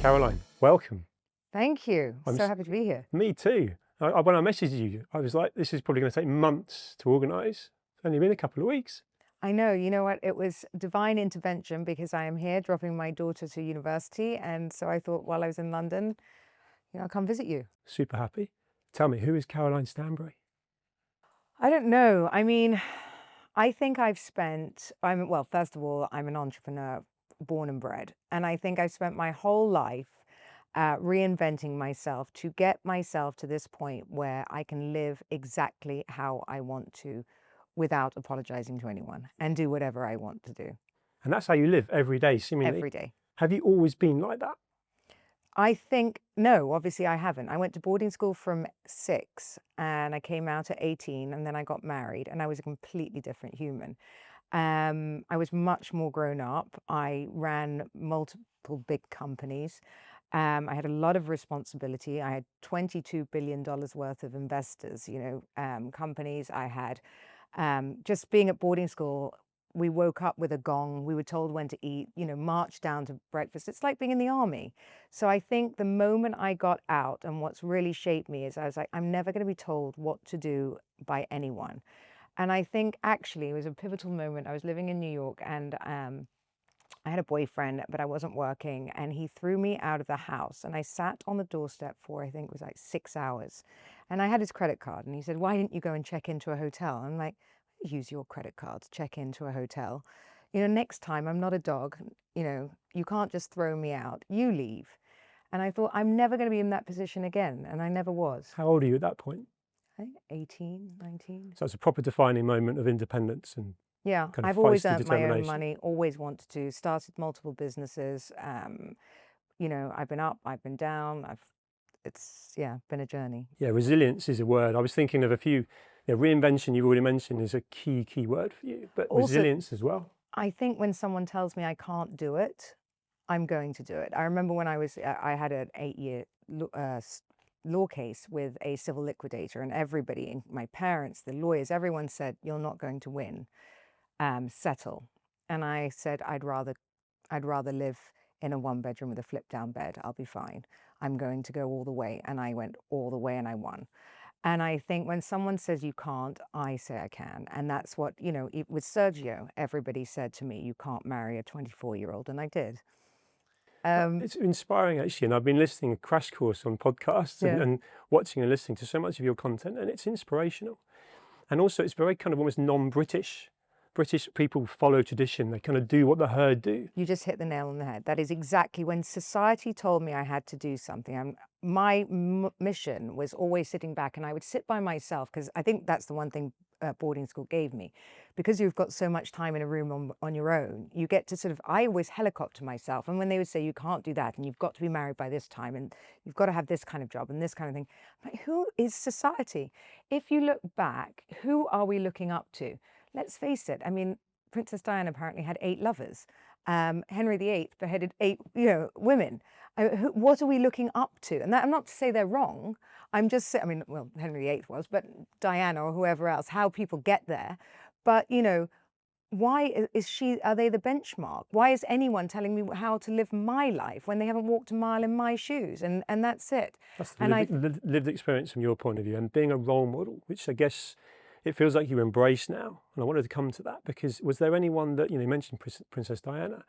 Caroline, welcome. Thank you. I'm So happy to be here. Me too. When I messaged you, I was like, this is probably going to take months to organise. It's only been a couple of weeks. I know, you know what? It was divine intervention because I am here dropping my daughter to university. And so I thought while I was in London, I'll come visit you. Super happy. Tell me, who is Caroline Stanbury? I don't know. I mean, I think well, first of all, I'm an entrepreneur, born and bred. And I think I've spent my whole life reinventing myself to get myself to this point where I can live exactly how I want to without apologizing to anyone and do whatever I want to do And that's how you live every day, seemingly. every day. Have you always been like that? I think, no, obviously I haven't. I went to boarding school from 6 and I came out at 18 and then I got married and I was a completely different human. I was much more grown up. I ran multiple big companies. I had a lot of responsibility. I had $22 billion worth of investors, companies. I had just being at boarding school, we woke up with a gong. We were told when to eat, march down to breakfast. It's like being in the army. So I think the moment I got out and what's really shaped me is I was like, I'm never going to be told what to do by anyone. And I think actually it was a pivotal moment. I was living in New York and I had a boyfriend, but I wasn't working, and he threw me out of the house. And I sat on the doorstep for, I think it was like 6 hours. And I had his credit card, and he said, "Why didn't you go and check into a hotel?" I'm like, "Use your credit card to check into a hotel. Next time I'm not a dog. You can't just throw me out. You leave." And I thought, I'm never going to be in that position again. And I never was. How old are you at that point? I think 18, 19. So it's a proper defining moment of independence and Yeah, kind of I've always feisty earned my own determination. money, always wanted to, started multiple businesses. I've been up, I've been down. It's been a journey. Yeah, resilience is a word. I was thinking of a few. Reinvention, you've already mentioned, is a key word for you, but Also, resilience as well. I think when someone tells me I can't do it, I'm going to do it. I remember when I had an 8-year law case with a civil liquidator, and everybody, my parents, the lawyers, everyone said, "You're not going to win. Settle." And I said, I'd rather live in a 1-bedroom with a flip down bed. I'll be fine. I'm going to go all the way. And I went all the way and I won. And I think when someone says you can't, I say I can. And that's what, with Sergio, everybody said to me, "You can't marry a 24-year-old." And I did. It's inspiring, actually. And I've been listening a crash course on podcasts and watching and listening to so much of your content, and it's inspirational. And also it's very kind of almost non-British. British people follow tradition. They kind of do what the herd do. You just hit the nail on the head. That is exactly when society told me I had to do something. My mission was always sitting back, and I would sit by myself because I think that's the one thing boarding school gave me. Because you've got so much time in a room on your own, you get to I always helicopter myself. And when they would say, "You can't do that, and you've got to be married by this time, and you've got to have this kind of job and this kind of thing," I'm like, who is society? If you look back, who are we looking up to? Let's face it. I mean, Princess Diana apparently had 8 lovers. Henry VIII beheaded 8, women. What are we looking up to? And I'm not to say they're wrong. I'm just saying, well, Henry VIII was, but Diana or whoever else, how people get there. But, why are they the benchmark? Why is anyone telling me how to live my life when they haven't walked a mile in my shoes? And that's it. That's the lived experience from your point of view, and being a role model, which I guess it feels like you embrace now. And I wanted to come to that because was there anyone that, you mentioned Princess Diana,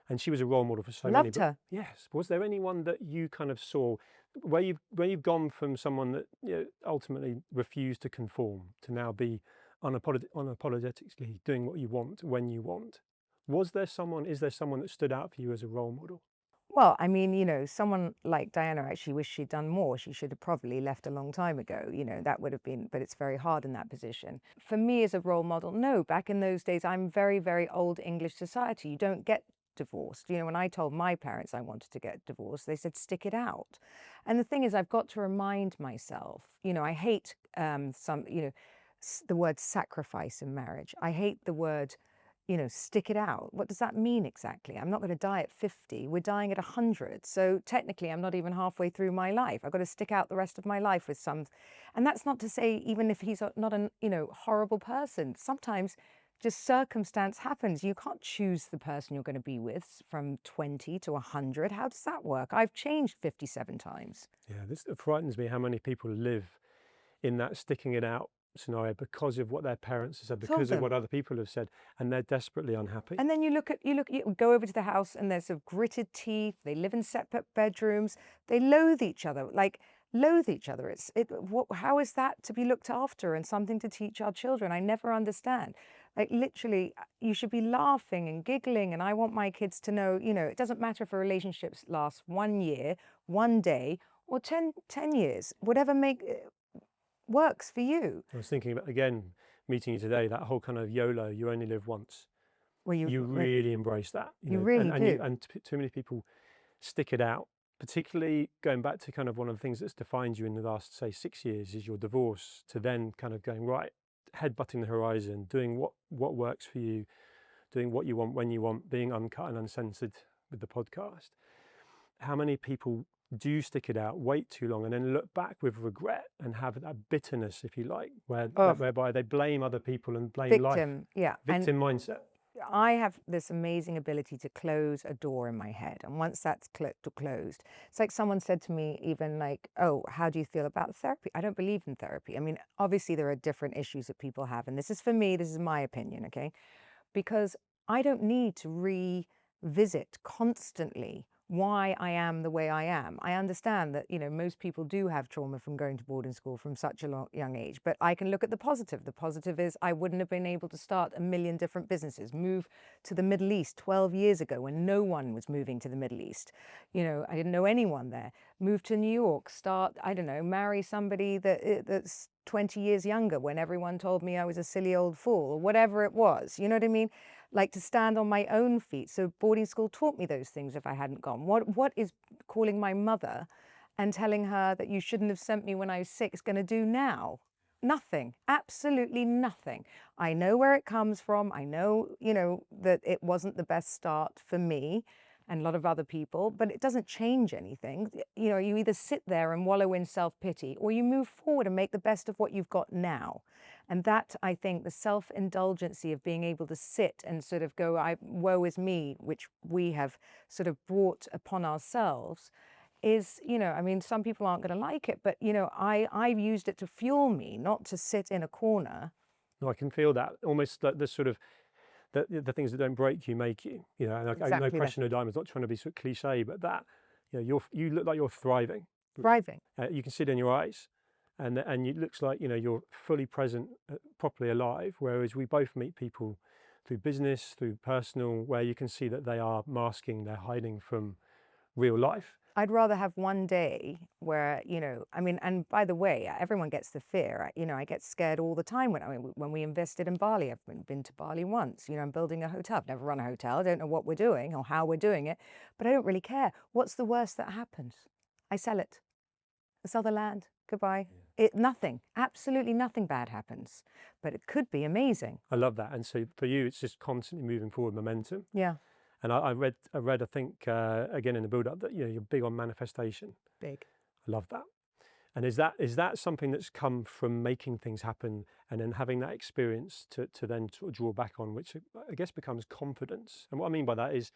and she was a role model for so many. Loved her. Yes. Was there anyone that you kind of saw where you've gone from someone that ultimately refused to conform to now be unapologetically doing what you want when you want? Is there someone that stood out for you as a role model? Well, someone like Diana actually wished she'd done more. She should have probably left a long time ago. That would have been, but it's very hard in that position. For me as a role model, no, back in those days, I'm very, very old English society. You don't get divorced. When I told my parents I wanted to get divorced, they said, "Stick it out." And the thing is, I've got to remind myself, I hate the word sacrifice in marriage. I hate the word stick it out. What does that mean exactly? I'm not going to die at 50. We're dying at 100. So technically, I'm not even halfway through my life. I've got to stick out the rest of my life with some. And that's not to say, even if he's not a horrible person, sometimes just circumstance happens. You can't choose the person you're going to be with from 20 to 100. How does that work? I've changed 57 times. Yeah, this frightens me how many people live in that sticking it out scenario because of what their parents have said, because of what other people have said, and they're desperately unhappy. And then you go over to the house and there's sort of gritted teeth. They live in separate bedrooms. They loathe each other, loathe each other. How is that to be looked after and something to teach our children? I never understand. Like literally, you should be laughing and giggling. And I want my kids to know, it doesn't matter if a relationship lasts 1 year, 1 day, or 10 years, whatever works for you. I was thinking about, again, meeting you today, that whole kind of YOLO, you only live once. Well, you really embrace that. You really do. And too many people stick it out, particularly going back to kind of one of the things that's defined you in the last, say, 6 years is your divorce, to then kind of going, right, headbutting the horizon, doing what works for you, doing what you want when you want, being uncut and uncensored with the podcast. How many people do stick it out, wait too long, and then look back with regret and have that bitterness, if you like, whereby they blame other people and blame victim, life. yeah, Victim mindset. I have this amazing ability to close a door in my head, and once that's closed, it's like someone said to me, even like, "Oh, how do you feel about therapy?" I don't believe in therapy. I mean, obviously there are different issues that people have, and this is for me. This is my opinion, okay? Because I don't need to revisit constantly why I am the way I am. I understand that, most people do have trauma from going to boarding school from such a young age, but I can look at the positive. The positive is I wouldn't have been able to start a million different businesses, move to the Middle East 12 years ago when no one was moving to the Middle East. I didn't know anyone there. Move to New York, start, I don't know, marry somebody that's 20 years younger when everyone told me I was a silly old fool or whatever it was. You know what I mean? Like to stand on my own feet. So boarding school taught me those things if I hadn't gone. What is calling my mother and telling her that you shouldn't have sent me when I was 6 going to do now? Nothing, absolutely nothing. I know where it comes from. I know, that it wasn't the best start for me and a lot of other people, but it doesn't change anything. You either sit there and wallow in self-pity or you move forward and make the best of what you've got now. And that, I think, the self-indulgency of being able to sit and sort of go, woe is me, which we have sort of brought upon ourselves, is, some people aren't going to like it, but, I've used it to fuel me, not to sit in a corner. No, I can feel that, almost like the sort of, the things that don't break you make you, and Exactly no pressure, no diamonds, not trying to be sort of cliche, but that, you look like you're thriving. Thriving. You can see it in your eyes. And it looks like, you're fully present, properly alive, whereas we both meet people through business, through personal, where you can see that they are masking, they're hiding from real life. I'd rather have one day where, and by the way, everyone gets the fear. I get scared all the time when we invested in Bali. I've been to Bali once. I'm building a hotel. I've never run a hotel. I don't know what we're doing or how we're doing it, but I don't really care. What's the worst that happens? I sell it. I sell the land. Goodbye. Nothing, absolutely nothing bad happens, but it could be amazing. I love that. And so for you, it's just constantly moving forward, momentum. Yeah. And I read, I think, again in the build-up that you're big on manifestation. Big. I love that. And is that something that's come from making things happen and then having that experience to then sort of draw back on, which I guess becomes confidence? And what I mean by that is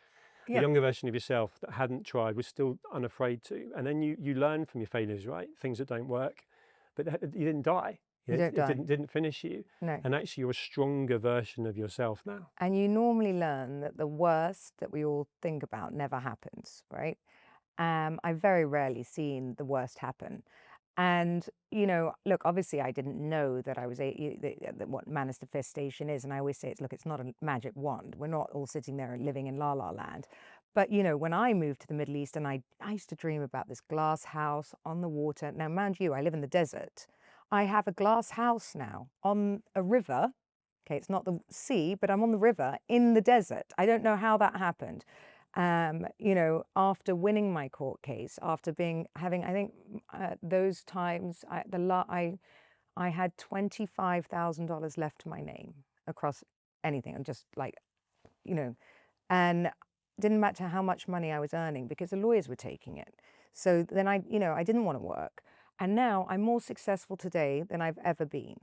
a younger version of yourself that hadn't tried, was still unafraid to, and then you learn from your failures, right? Things that don't work, but you didn't die. It didn't finish you. No. And actually you're a stronger version of yourself now. And you normally learn that the worst that we all think about never happens, right? I've very rarely seen the worst happen. And, look, obviously I didn't know that I was what manifestation is. And I always say, it's not a magic wand. We're not all sitting there and living in la la land. But, when I moved to the Middle East and I used to dream about this glass house on the water. Now, mind you, I live in the desert. I have a glass house now on a river. Okay, it's not the sea, but I'm on the river in the desert. I don't know how that happened. After winning my court case, after having, I think those times, I had $25,000 left to my name across anything. And just like, and didn't matter how much money I was earning because the lawyers were taking it. So then I didn't want to work. And now I'm more successful today than I've ever been.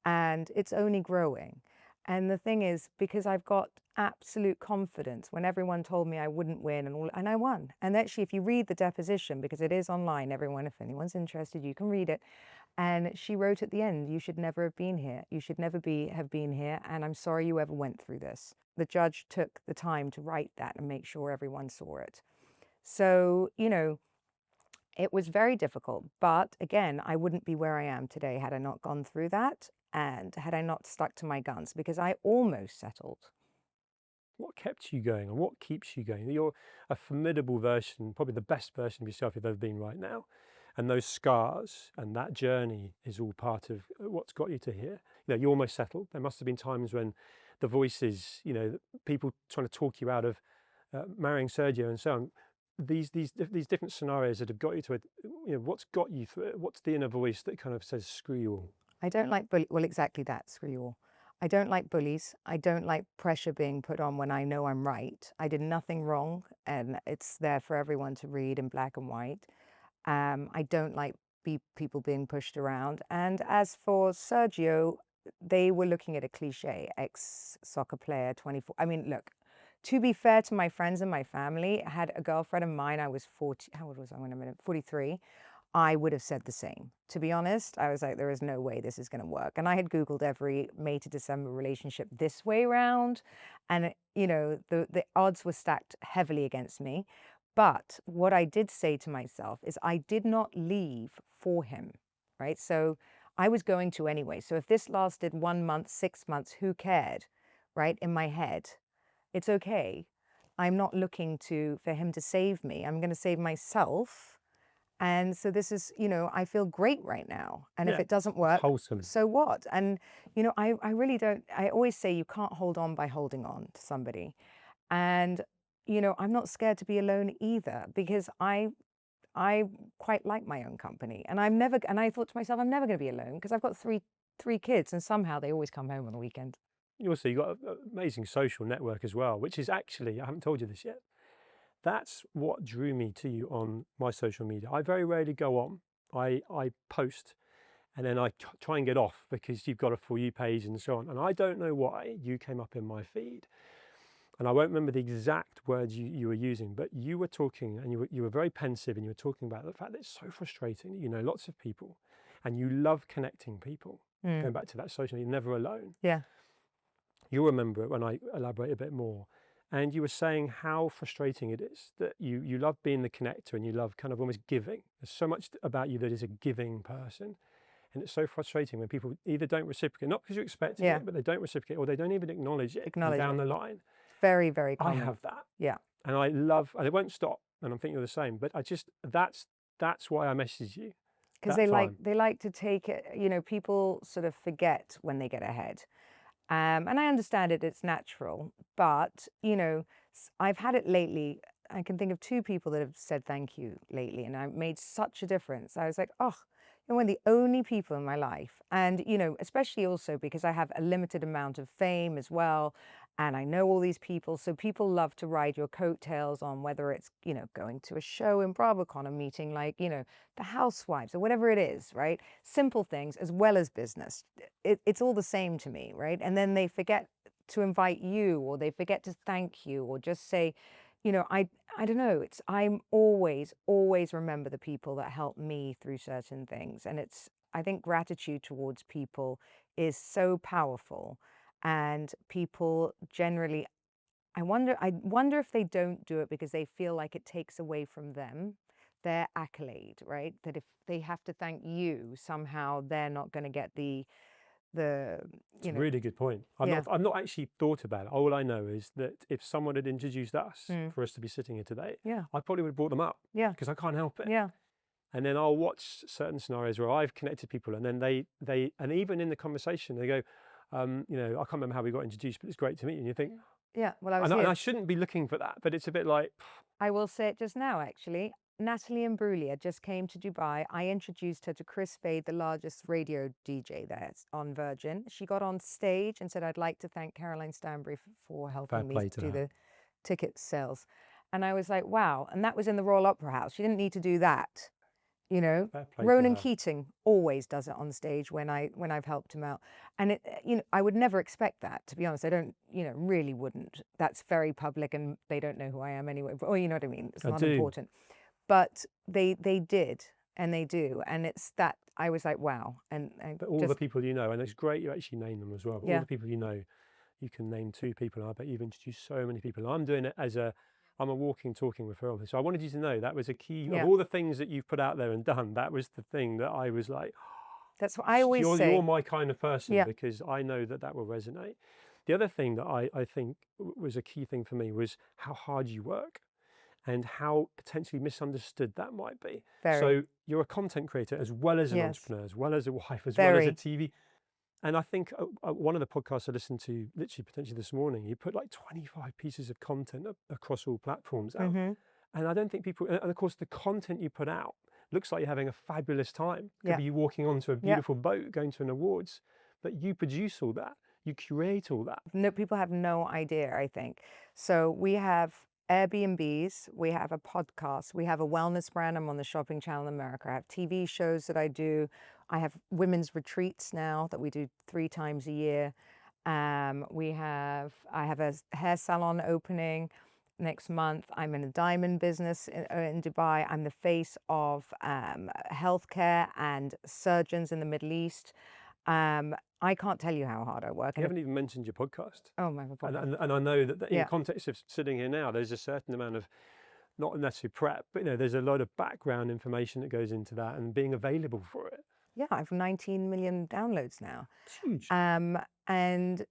And it's only growing. And the thing is, because I've got absolute confidence when everyone told me I wouldn't win and I won. And actually, if you read the deposition, because it is online, everyone, if anyone's interested, you can read it. And she wrote at the end, you should never have been here. You should never have been here. And I'm sorry you ever went through this. The judge took the time to write that and make sure everyone saw it. So, it was very difficult. But again, I wouldn't be where I am today had I not gone through that and had I not stuck to my guns, because I almost settled. What kept you going and what keeps you going? You're a formidable version, probably the best version of yourself you've ever been right now. And those scars and that journey is all part of what's got you to here. You almost settled. There must have been times when the voices, people trying to talk you out of marrying Sergio and so on. These different scenarios that have got you to it. What's got you through it? What's the inner voice that kind of says, screw you all? I don't like well, exactly that, screw you all. I don't like bullies. I don't like pressure being put on when I know I'm right. I did nothing wrong, and it's there for everyone to read in black and white. I don't like people being pushed around. And as for Sergio, they were looking at a cliche, ex-soccer player, 24. I mean, look, to be fair to my friends and my family, I had a girlfriend of mine, I was 40, how old was I? Wait a minute, 43. I would have said the same. To be honest, I was like, there is no way this is going to work. And I had Googled every May to December relationship this way around. And, the odds were stacked heavily against me. But what I did say to myself is I did not leave for him, right? So I was going to anyway. So if this lasted 1 month, 6 months, who cared, right? In my head, it's okay. I'm not looking for him to save me. I'm going to save myself. And so this is, I feel great right now. And if it doesn't work, wholesome. So what? And, I really don't, I always say you can't hold on by holding on to somebody. And, I'm not scared to be alone either, because I quite like my own company. And I thought to myself, I'm never going to be alone because I've got three kids and somehow they always come home on the weekend. You've got an amazing social network as well, which is actually, I haven't told you this yet, that's what drew me to you on my social media. I very rarely go on. I post and then I try and get off because you've got a For You page and so on. And I don't know why you came up in my feed. And I won't remember the exact words you were using, but you were talking and you were very pensive and you were talking about the fact that it's so frustrating that you know lots of people and you love connecting people. Going back to that social media, never alone. Yeah. You'll remember it when I elaborate a bit more. And you were saying how frustrating it is that you love being the connector and you love kind of almost giving. There's so much about you that is a giving person. And it's so frustrating when people either don't reciprocate, not because you expect it, but they don't reciprocate or they don't even acknowledge it down the line. Very, very common. I have that. Yeah. And I love, and it won't stop. And I think you're the same. But I just, that's why I messaged you. Because they like to take it, people sort of forget when they get ahead. And I understand it, it's natural. But, I've had it lately. I can think of 2 people that have said thank you lately. And I made such a difference. I was like, oh, one of the only people in my life. And, especially also because I have a limited amount of fame as well. And I know all these people. So people love to ride your coattails on whether it's, going to a show in BravoCon, a meeting like, the Housewives or whatever it is, right? Simple things as well as business. It's all the same to me, right? And then they forget to invite you or they forget to thank you or just say, I don't know. I'm always remember the people that helped me through certain things. And I think gratitude towards people is so powerful. And people generally, I wonder if they don't do it because they feel like it takes away from them their accolade, right? That if they have to thank you, somehow they're not going to get It's a really good point. I've not actually thought about it. All I know is that if someone had introduced us for us to be sitting here today, I probably would have brought them up. Yeah. Because I can't help it. Yeah. And then I'll watch certain scenarios where I've connected people and then they and even in the conversation they go, I can't remember how we got introduced, but it's great to meet you. And you think, yeah, well, I was and I shouldn't be looking for that, but it's a bit like. I will say it just now, actually. Natalie Imbruglia just came to Dubai. I introduced her to Chris Fade, the largest radio DJ there on Virgin. She got on stage and said, I'd like to thank Caroline Stanbury for helping me do the ticket sales. And I was like, wow. And that was in the Royal Opera House. She didn't need to do that. You know, Fair play to Ronan her. Keating always does it on stage when I've helped him out, and I would never expect that, to be honest. I don't, really wouldn't. That's very public, and they don't know who I am anyway. Or you know what I mean? It's I not do. important. But they did, and they do, and it's that I was like, wow, and But all the people you know, and it's great you actually name them as well. But all yeah, the people you know, you can name 2 people. And I bet you've introduced so many people. I'm doing it I'm a walking, talking referral. So I wanted you to know that was a key of yeah. all the things that you've put out there and done. That was the thing that I was like, That's what I always say. you're my kind of person, Yeah. because I know that will resonate. The other thing that I think was a key thing for me was how hard you work and how potentially misunderstood that might be. Very. So you're a content creator as well as an Yes. entrepreneur, as well as a wife, as well as a Very. TV. And I think one of the podcasts I listened to, literally potentially this morning, you put like 25 pieces of content across all platforms out. Mhm. And I don't think people, and of course the content you put out looks like you're having a fabulous time. Could Yeah. be you walking onto a Yeah. beautiful boat, going to an awards, but you produce all that, you curate all that. No, people have no idea, I think. So we have Airbnbs, we have a podcast, we have a wellness brand. I'm on the Shopping Channel in America. I have TV shows that I do. I have women's retreats now that we do 3 times a year. I have a hair salon opening next month. I'm in a diamond business in Dubai. I'm the face of healthcare and surgeons in the Middle East. I can't tell you how hard I work. You haven't even mentioned your podcast. Oh, my God. And I know that in Yeah. context of sitting here now, there's a certain amount of, not necessarily prep, but there's a lot of background information that goes into that and being available for it. Yeah, I have 19 million downloads now. It's huge. And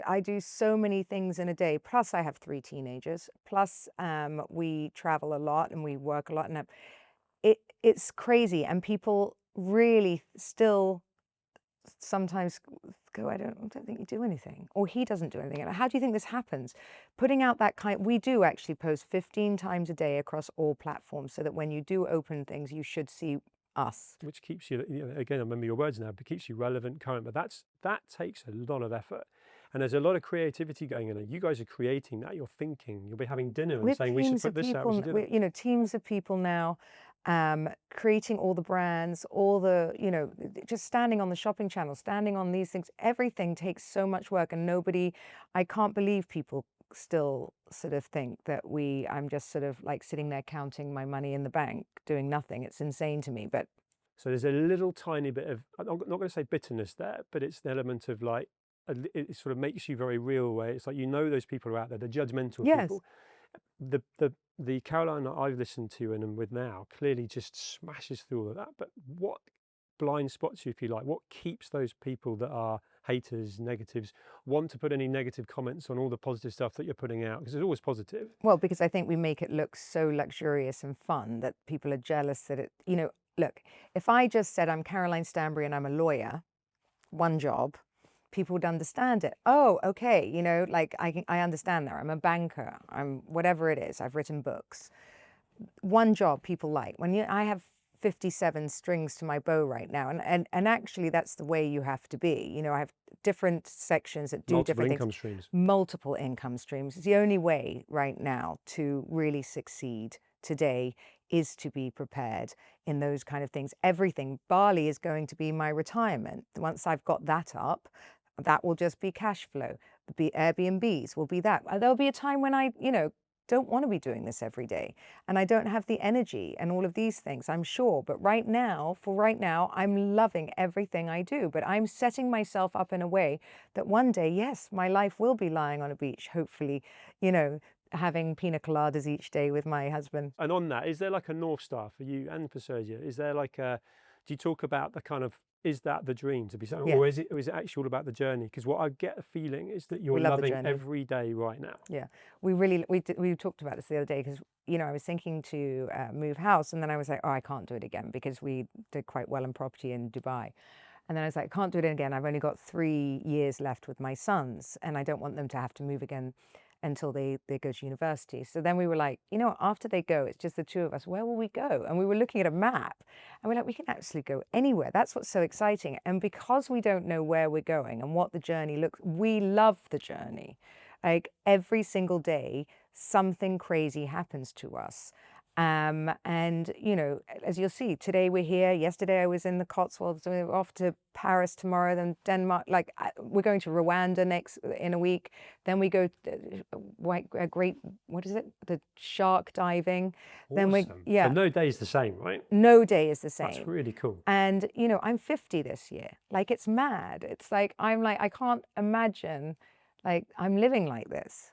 I do so many things in a day. Plus, I have 3 teenagers. Plus, we travel a lot and we work a lot, and it's crazy. And people really still sometimes go, I don't think you do anything, or he doesn't do anything. How do you think this happens? Putting out that we do actually post 15 times a day across all platforms, so that when you do open things, you should see us. Which keeps you, again, I remember your words now, but keeps you relevant, current. But that takes a lot of effort. And there's a lot of creativity going on. You guys are creating that. You're thinking. You'll be having dinner and saying, we should put this out. We should do that. Teams of people now, creating all the brands, all the, just standing on the Shopping Channel, standing on these things. Everything takes so much work, and I can't believe people still sort of think that I'm just sort of like sitting there counting my money in the bank, doing nothing. It's insane to me. But so there's a little tiny bit of, I'm not going to say bitterness there, but it's an element of like, it sort of makes you very real, where it's like, those people are out there, the judgmental people. The Caroline that I've listened to and am with now clearly just smashes through all of that. But what blind spots you, if you like? What keeps those people that are haters, negatives, want to put any negative comments on all the positive stuff that you're putting out? Because it's always positive. Well, because I think we make it look so luxurious and fun that people are jealous that it, look, if I just said I'm Caroline Stanbury and I'm a lawyer, one job, people would understand it. Oh, okay, like I understand that. I'm a banker. I'm whatever it is. I've written books. One job people like. I have 57 strings to my bow right now, and actually that's the way you have to be. I have different sections that do different things. Multiple income streams. Multiple income streams. It's the only way right now to really succeed today is to be prepared in those kind of things. Everything. Bali is going to be my retirement. Once I've got that up, that will just be cash flow. The Airbnbs will be that. There'll be a time when I, don't want to be doing this every day, and I don't have the energy and all of these things, I'm sure. But right now, I'm loving everything I do. But I'm setting myself up in a way that one day, yes, my life will be lying on a beach, hopefully, having pina coladas each day with my husband. And on that, is there like a North Star for you and for Sergio? Is there like do you talk about the kind of, is that the dream to be something, Yeah. or is it actually all about the journey? Because what I get a feeling is that you're loving every day right now. Yeah, we talked about this the other day, because I was thinking to move house, and then I was like, oh, I can't do it again, because we did quite well in property in Dubai. And then I was like, I can't do it again. I've only got 3 years left with my sons, and I don't want them to have to move again until they go to university. So then we were like, after they go, it's just the 2 of us, where will we go? And we were looking at a map, and we're like, we can actually go anywhere. That's what's so exciting. And because we don't know where we're going and what the journey looks, we love the journey. Like every single day, something crazy happens to us. And, you know, as you'll see, today we're here. Yesterday I was in the Cotswolds. We're off to Paris tomorrow, then Denmark. Like, we're going to Rwanda in a week. Then we go what is it? The shark diving. Then Awesome. yeah. So no day is the same, right? No day is the same. That's really cool. And, you know, I'm 50 this year. Like, it's mad. It's like, I can't imagine, like, I'm living like this.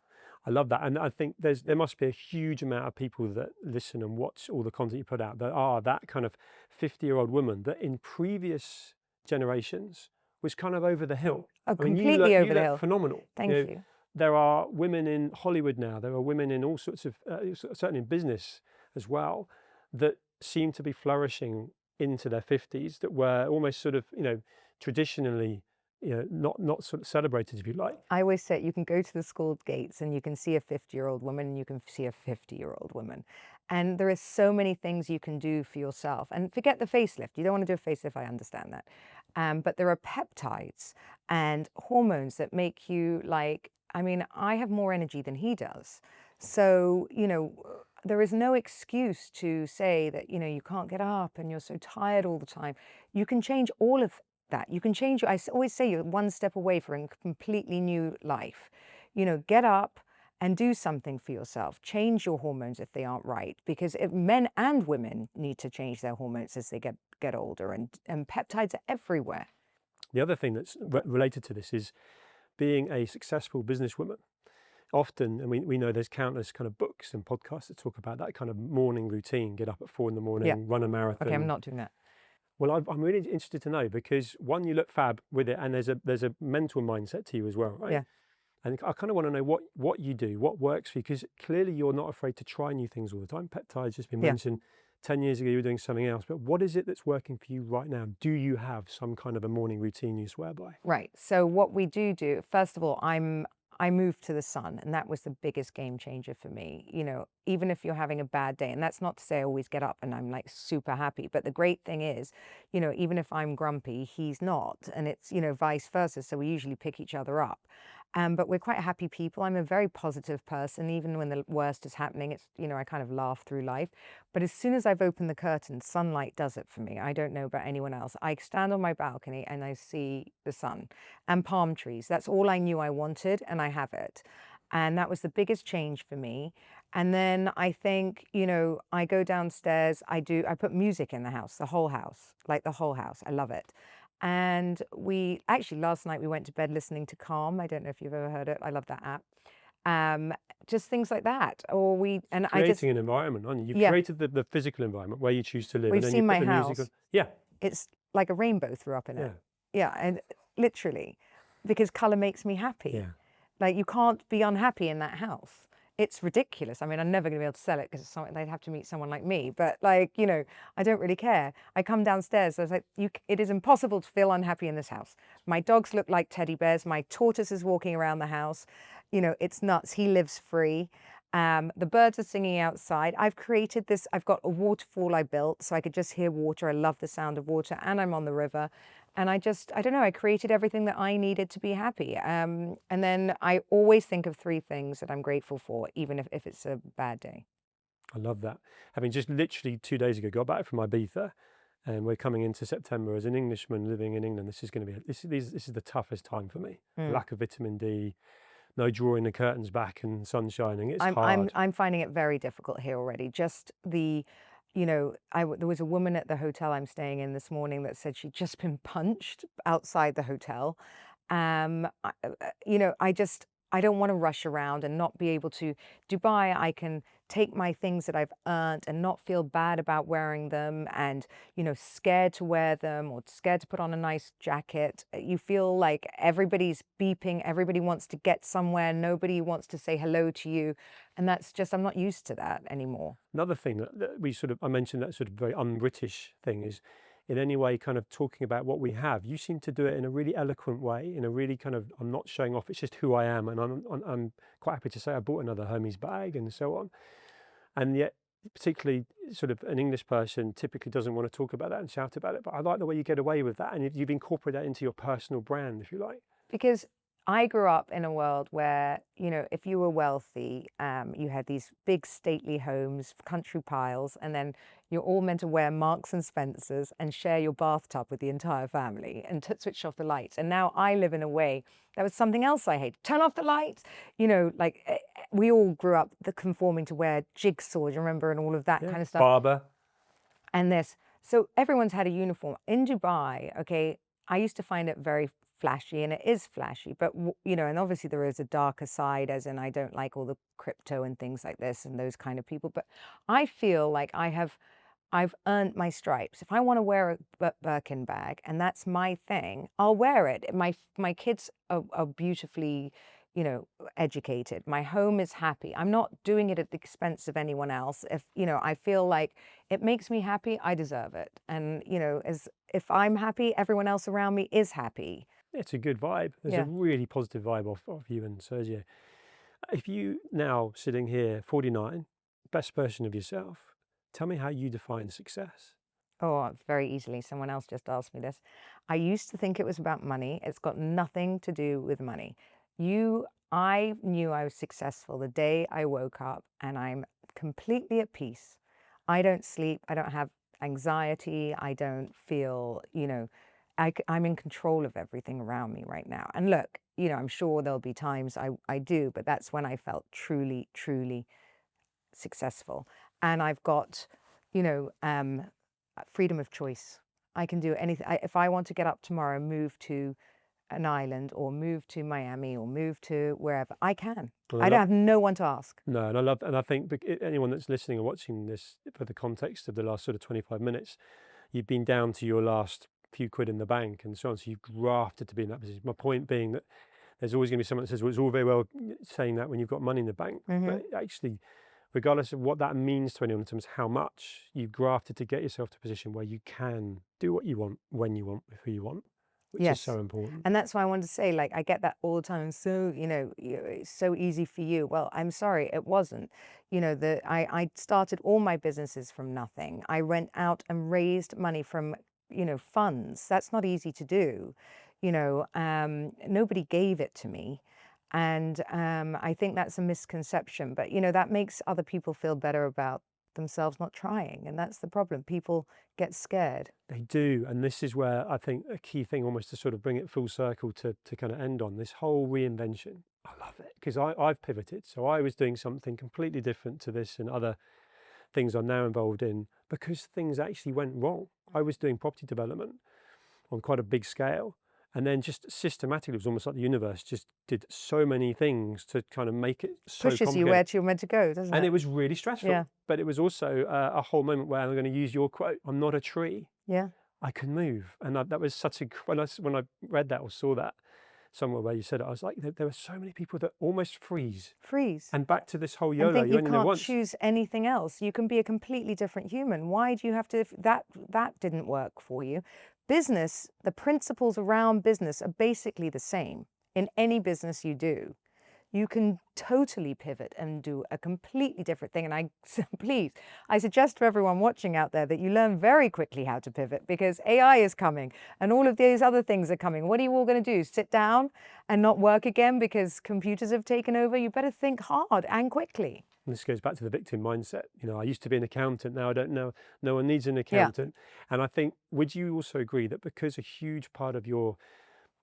I love that. And I think there must be a huge amount of people that listen and watch all the content you put out that are that kind of 50-year-old woman that in previous generations was kind of over the hill. Oh, completely over the hill. Phenomenal. Thank you. There are women in Hollywood now. There are women in all sorts of, certainly in business as well, that seem to be flourishing into their 50s that were almost sort of, you know, traditionally, you know, not sort of celebrated, if you like. I always say you can go to the school gates and you can see a 50-year-old woman and you can see a 50-year-old woman. And there are so many things you can do for yourself. And forget the facelift. You don't want to do a facelift, I understand that. But there are peptides and hormones that make you like, I mean, I have more energy than he does. So, you know, there is no excuse to say that, you know, you can't get up and you're so tired all the time. You can change all of that. You can change, I always say you're one step away from a completely new life. You know, get up and do something for yourself. Change your hormones if they aren't right, because men and women need to change their hormones as they get older, and peptides are everywhere. The other thing that's related to this is being a successful businesswoman. Often, and we know there's countless kind of books and podcasts that talk about that kind of morning routine, get up at 4 a.m, run a marathon. Okay, I'm not doing that. Well, I'm really interested to know, because one, you look fab with it, and there's a mental mindset to you as well, right? Yeah. And I kind of want to know what you do, what works for you, because clearly you're not afraid to try new things all the time. Peptides just been mentioned. 10 years ago you were doing something else, but what is it that's working for you right now? Do you have some kind of a morning routine you swear by? Right. So what we do, first of all, I moved to the sun, and that was the biggest game changer for me. You know, even if you're having a bad day, and that's not to say I always get up and I'm like super happy, but the great thing is, you know, even if I'm grumpy, he's not, and it's, you know, vice versa. So we usually pick each other up. But we're quite happy people. I'm a very positive person, even when the worst is happening. It's, you know, I kind of laugh through life. But as soon as I've opened the curtains, sunlight does it for me. I don't know about anyone else. I stand on my balcony and I see the sun and palm trees. That's all I knew I wanted, and I have it. And that was the biggest change for me. And then I think, you know, I go downstairs, I put music in the house, the whole house, like the whole house. I love it. And we actually, last night we went to bed listening to Calm. I don't know if you've ever heard it. I love that app. Just things like that. Or creating an environment, aren't you? You've created the physical environment where you choose to live. We've and then seen you my put the house. music on. Yeah. It's like a rainbow threw up in it. Yeah, and literally, because color makes me happy. Yeah. Like, you can't be unhappy in that house. It's ridiculous. I mean, I'm never going to be able to sell it because they'd have to meet someone like me. But, like, you know, I don't really care. I come downstairs. I was like, it is impossible to feel unhappy in this house. My dogs look like teddy bears. My tortoise is walking around the house. You know, it's nuts. He lives free. The birds are singing outside. I've created this. I've got a waterfall I built so I could just hear water. I love the sound of water, and I'm on the river. And I don't know, I created everything that I needed to be happy. And then I always think of 3 things that I'm grateful for, even if it's a bad day. I love that. Having just literally 2 days ago got back from Ibiza, and we're coming into September as an Englishman living in England. This is going to be this is the toughest time for me. Lack of vitamin D, no drawing the curtains back and sun shining. It's hard. I'm finding it very difficult here already. Just the, you know, there was a woman at the hotel I'm staying in this morning that said she'd just been punched outside the hotel. You know, I don't want to rush around and not be able to. Dubai, I can take my things that I've earned and not feel bad about wearing them, and, you know, scared to wear them or scared to put on a nice jacket. You feel like everybody's beeping, everybody wants to get somewhere, nobody wants to say hello to you. And that's just, I'm not used to that anymore. Another thing that I mentioned, that sort of very un-British thing, is in any way kind of talking about what we have. You seem to do it in a really eloquent way, in a really kind of, I'm not showing off, it's just who I am. And I'm quite happy to say I bought another Hermes bag and so on. And yet, particularly sort of an English person typically doesn't want to talk about that and shout about it. But I like the way you get away with that, and you've incorporated that into your personal brand, if you like. Because I grew up in a world where, if you were wealthy, you had these big stately homes, country piles, and then you're all meant to wear Marks and Spencers and share your bathtub with the entire family and switch off the lights. And now I live in a way that was something else I hate. Turn off the lights. We all grew up conforming to wear jigsaws, you remember, and all of that kind of stuff. Barber. And so everyone's had a uniform. In Dubai, okay, I used to find it very flashy, and it is flashy, but and obviously there is a darker side, as in I don't like all the crypto and things like this and those kind of people, but I feel like I've earned my stripes. If I want to wear a Birkin bag and that's my thing, I'll wear it. My kids are beautifully, educated. My home is happy. I'm not doing it at the expense of anyone else. If, I feel like it makes me happy, I deserve it. And, if I'm happy, everyone else around me is happy. It's a good vibe. There's a really positive vibe off you and Sergio. If you now sitting here, 49, best version of yourself, tell me how you define success. Oh, very easily. Someone else just asked me this. I used to think it was about money. It's got nothing to do with money. I knew I was successful the day I woke up, and I'm completely at peace. I don't sleep. I don't have anxiety. I don't feel, I'm in control of everything around me right now. And look, I'm sure there'll be times I do, but that's when I felt truly, truly successful. And I've got, freedom of choice. I can do anything. If I want to get up tomorrow, move to an island or move to Miami or move to wherever, I can. I don't have no one to ask. No, and I think anyone that's listening or watching this, for the context of the last sort of 25 minutes, you've been down to your last few quid in the bank and so on, so you've grafted to be in that position. My point being that there's always going to be someone that says, well, it's all very well saying that when you've got money in the bank, but actually, regardless of what that means to anyone in terms of how much, you've grafted to get yourself to a position where you can do what you want, when you want, with who you want, which is so important. And that's why I wanted to say, I get that all the time. So, it's so easy for you. Well, I'm sorry, it wasn't. I started all my businesses from nothing. I went out and raised money from, funds. That's not easy to do. Nobody gave it to me. And I think that's a misconception. But, that makes other people feel better about themselves not trying. And that's the problem. People get scared. They do. And this is where I think a key thing, almost to sort of bring it full circle to kind of end on, this whole reinvention. I love it because I've pivoted. So I was doing something completely different to this and other things I'm now involved in because things actually went wrong. I was doing property development on quite a big scale. And then just systematically, it was almost like the universe just did so many things to kind of make it so pushes you where you're meant to go, doesn't it? And it was really stressful. Yeah. But it was also a whole moment where I'm going to use your quote, I'm not a tree. Yeah. I can move. And that was such a, when I read that or saw that somewhere where you said it, I was like, there were so many people that almost freeze. And back to this whole YOLO. And think you can't choose anything else. You can be a completely different human. Why do you have to, that didn't work for you. Business, the principles around business are basically the same in any business you do. You can totally pivot and do a completely different thing. And I suggest to everyone watching out there that you learn very quickly how to pivot because AI is coming and all of these other things are coming. What are you all going to do? Sit down and not work again because computers have taken over? You better think hard and quickly. And this goes back to the victim mindset. I used to be an accountant. Now I don't know. No one needs an accountant. Yeah. And I think, would you also agree that because a huge part of your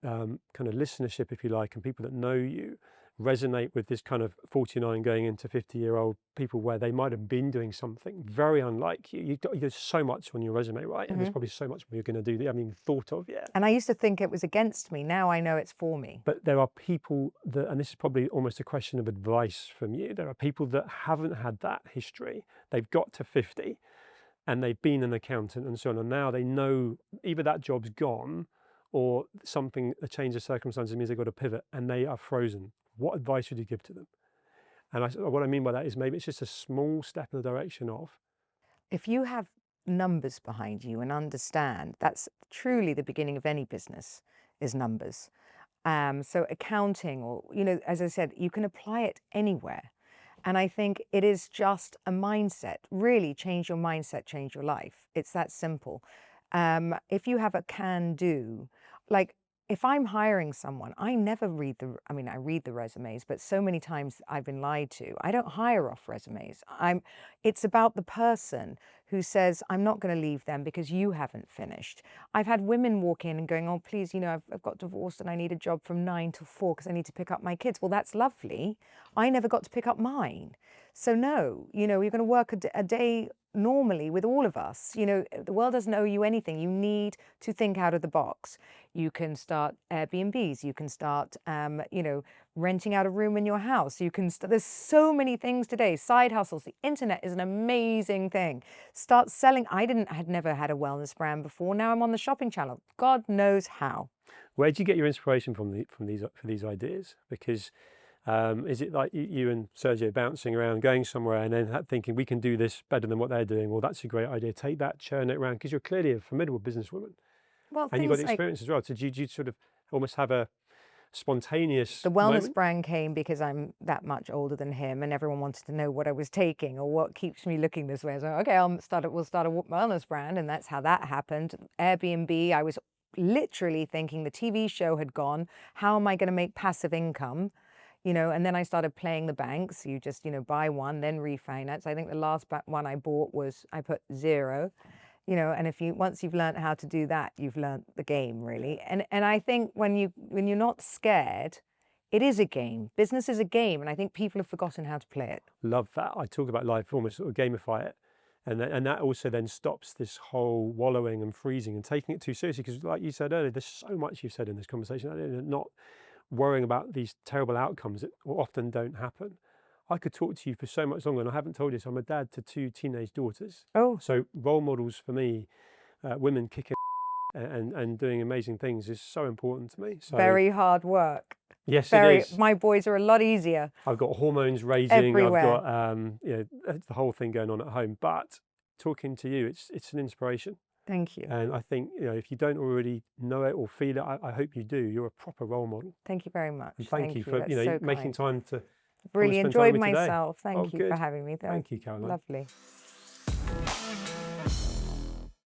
kind of listenership, if you like, and people that know you resonate with this kind of 49 going into 50-year-old people where they might have been doing something very unlike you. There's so much on your resume, right? And there's probably so much more you're going to do that you haven't even thought of yet. And I used to think it was against me. Now I know it's for me. But there are people that, and this is probably almost a question of advice from you, there are people that haven't had that history. They've got to 50 and they've been an accountant and so on. And now they know either that job's gone or a change of circumstances means they've got to pivot and they are frozen. What advice would you give to them? And what I mean by that is maybe it's just a small step in the direction of. If you have numbers behind you and understand, that's truly the beginning of any business is numbers. So accounting or, as I said, you can apply it anywhere. And I think it is just a mindset. Really change your mindset, change your life. It's that simple. If you have a can do, like if I'm hiring someone, I never read I mean, I read the resumes, but so many times I've been lied to. I don't hire off resumes. It's about the person who says, I'm not going to leave them because you haven't finished. I've had women walk in and going, oh, please, I've got divorced and I need a job from 9 till 4 because I need to pick up my kids. Well, that's lovely. I never got to pick up mine. So no, you're going to work a day normally with all of us. The world doesn't owe you anything. You need to think out of the box. You can start Airbnbs. You can start, renting out a room in your house. There's so many things today. Side hustles. The internet is an amazing thing. Start selling. I had never had a wellness brand before. Now I'm on the shopping channel. God knows how. Where do you get your inspiration for these ideas? Because is it like you and Sergio bouncing around, going somewhere, and then thinking we can do this better than what they're doing? Well, that's a great idea. Take that, churn it around, because you're clearly a formidable businesswoman. Well, and you've got the experience as well. So do you sort of almost have a spontaneous The wellness moment? brand came because I'm that much older than him, and everyone wanted to know what I was taking or what keeps me looking this way. So okay, we'll start a wellness brand, and that's how that happened. Airbnb, I was literally thinking the TV show had gone. How am I going to make passive income? And then I started playing the banks. You just, buy one, then refinance. I think the last one I bought I put 0. And once you've learned how to do that, you've learned the game, really. And I think when you're not scared, it is a game. Business is a game, and I think people have forgotten how to play it. Love that. I talk about life, almost sort of gamify it, and that also then stops this whole wallowing and freezing and taking it too seriously. Because, like you said earlier, there's so much you've said in this conversation, not worrying about these terrible outcomes that often don't happen. I could talk to you for so much longer, and I haven't told you this. I'm a dad to 2 teenage daughters. Oh. So role models for me, women kicking and doing amazing things is so important to me. So, very hard work. Yes, it is. My boys are a lot easier. I've got hormones raging. Everywhere. I've got the whole thing going on at home. But talking to you, it's an inspiration. Thank you. And I think if you don't already know it or feel it, I hope you do. You're a proper role model. Thank you very much. And thank you for so making time to. Really enjoyed myself. Today. Thank you for having me. Thank you, Caroline. Lovely.